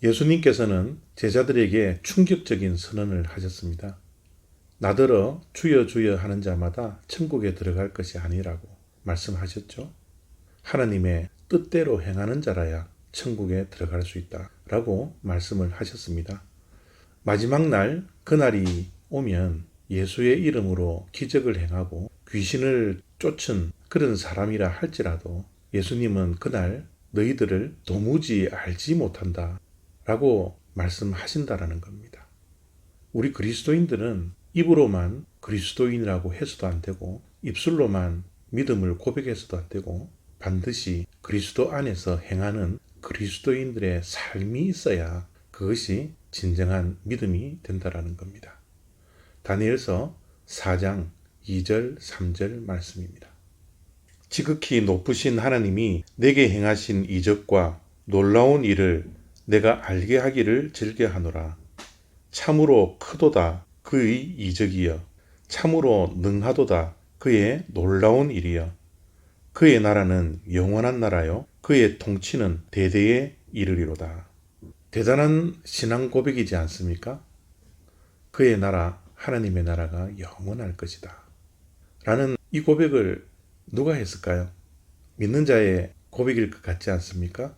예수님께서는 제자들에게 충격적인 선언을 하셨습니다. 나더러 주여 주여 하는 자마다 천국에 들어갈 것이 아니라고 말씀하셨죠. 하나님의 뜻대로 행하는 자라야 천국에 들어갈 수 있다라고 말씀을 하셨습니다. 마지막 날 그날이 오면 예수의 이름으로 기적을 행하고 귀신을 쫓은 그런 사람이라 할지라도 예수님은 그날 너희들을 도무지 알지 못한다 라고 말씀하신다라는 겁니다. 우리 그리스도인들은 입으로만 그리스도인이라고 해서도 안 되고 입술로만 믿음을 고백해서도 안 되고 반드시 그리스도 안에서 행하는 그리스도인들의 삶이 있어야 그것이 진정한 믿음이 된다라는 겁니다. 다니엘서 4장 2절 3절 말씀입니다. 지극히 높으신 하나님이 내게 행하신 이적과 놀라운 일을 내가 알게 하기를 즐겨하노라. 참으로 크도다 그의 이적이여. 참으로 능하도다 그의 놀라운 일이여. 그의 나라는 영원한 나라요 그의 통치는 대대에 이르리로다. 대단한 신앙 고백이지 않습니까? 그의 나라, 하나님의 나라가 영원할 것이다 라는 이 고백을 누가 했을까요? 믿는 자의 고백일 것 같지 않습니까?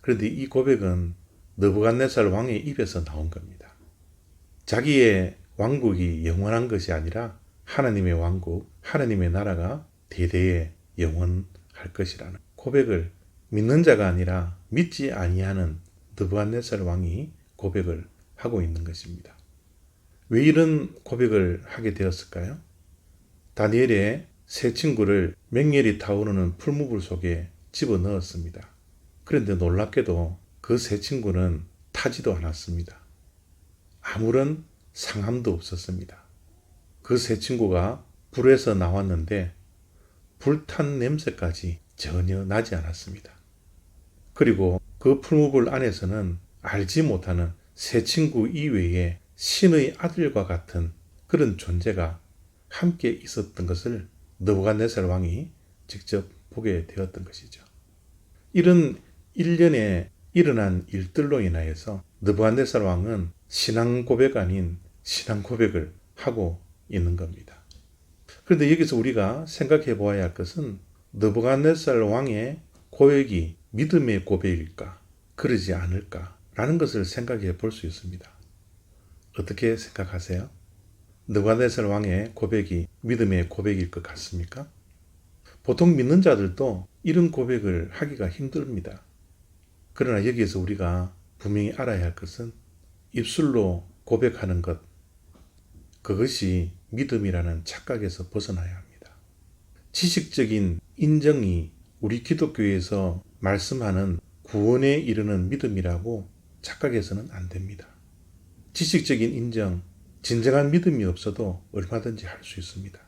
그런데 이 고백은 느부갓네살 왕의 입에서 나온 겁니다. 자기의 왕국이 영원한 것이 아니라 하나님의 왕국, 하나님의 나라가 대대에 영원할 것이라는 고백을 믿는 자가 아니라 믿지 아니하는 느부갓네살 왕이 고백을 하고 있는 것입니다. 왜 이런 고백을 하게 되었을까요? 다니엘의 세 친구를 맹렬히 타오르는 풀무불 속에 집어넣었습니다. 그런데 놀랍게도 그 세 친구는 타지도 않았습니다. 아무런 상함도 없었습니다. 그 세 친구가 불에서 나왔는데 불탄 냄새까지 전혀 나지 않았습니다. 그리고 그 풀무불 안에서는 알지 못하는 세 친구 이외에 신의 아들과 같은 그런 존재가 함께 있었던 것을 느부갓네살 왕이 직접 보게 되었던 것이죠. 이런 일련에 일어난 일들로 인하여서 느부갓네살 왕은 신앙 고백 아닌 신앙 고백을 하고 있는 겁니다. 그런데 여기서 우리가 생각해 보아야 할 것은 느부갓네살 왕의 고백이 믿음의 고백일까 그러지 않을까 라는 것을 생각해 볼 수 있습니다. 어떻게 생각하세요? 느부갓네살 왕의 고백이 믿음의 고백일 것 같습니까? 보통 믿는 자들도 이런 고백을 하기가 힘듭니다. 그러나 여기에서 우리가 분명히 알아야 할 것은 입술로 고백하는 것, 그것이 믿음이라는 착각에서 벗어나야 합니다. 지식적인 인정이 우리 기독교에서 말씀하는 구원에 이르는 믿음이라고 착각해서는 안 됩니다. 지식적인 인정, 진정한 믿음이 없어도 얼마든지 할 수 있습니다.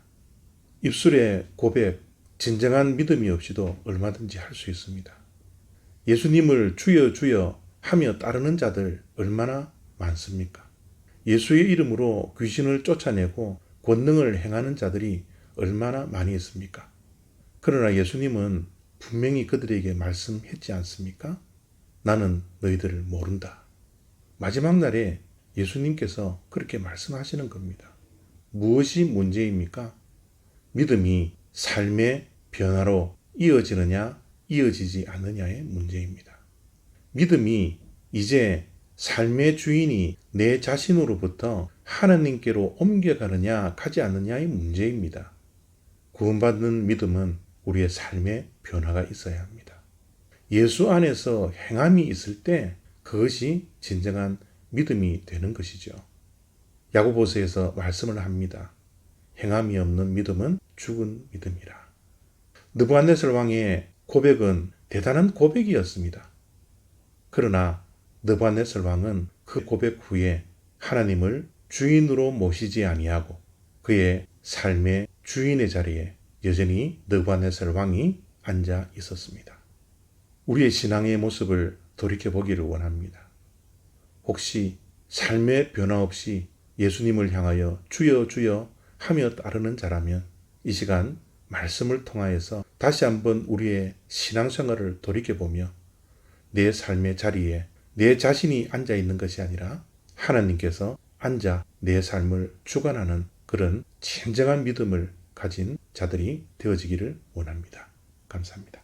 입술의 고백, 진정한 믿음이 없이도 얼마든지 할 수 있습니다. 예수님을 주여 주여 하며 따르는 자들 얼마나 많습니까? 예수의 이름으로 귀신을 쫓아내고 권능을 행하는 자들이 얼마나 많이 있습니까? 그러나 예수님은 분명히 그들에게 말씀했지 않습니까? 나는 너희들을 모른다. 마지막 날에 예수님께서 그렇게 말씀하시는 겁니다. 무엇이 문제입니까? 믿음이 삶의 변화로 이어지느냐, 이어지지 않느냐의 문제입니다. 믿음이 이제 삶의 주인이 내 자신으로부터 하나님께로 옮겨가느냐, 가지 않느냐의 문제입니다. 구원받는 믿음은 우리의 삶의 변화가 있어야 합니다. 예수 안에서 행함이 있을 때 그것이 진정한 믿음이 되는 것이죠. 야고보서에서 말씀을 합니다. 행함이 없는 믿음은 죽은 믿음이라. 느부갓네살 왕의 고백은 대단한 고백이었습니다. 그러나 느부갓네살 왕은 그 고백 후에 하나님을 주인으로 모시지 아니하고 그의 삶의 주인의 자리에 여전히 느부갓네살 왕이 앉아 있었습니다. 우리의 신앙의 모습을 돌이켜보기를 원합니다. 혹시 삶의 변화 없이 예수님을 향하여 주여 주여 하며 따르는 자라면 이 시간 말씀을 통하여서 다시 한번 우리의 신앙생활을 돌이켜보며 내 삶의 자리에 내 자신이 앉아 있는 것이 아니라 하나님께서 앉아 내 삶을 주관하는 그런 진정한 믿음을 가진 자들이 되어지기를 원합니다. 감사합니다.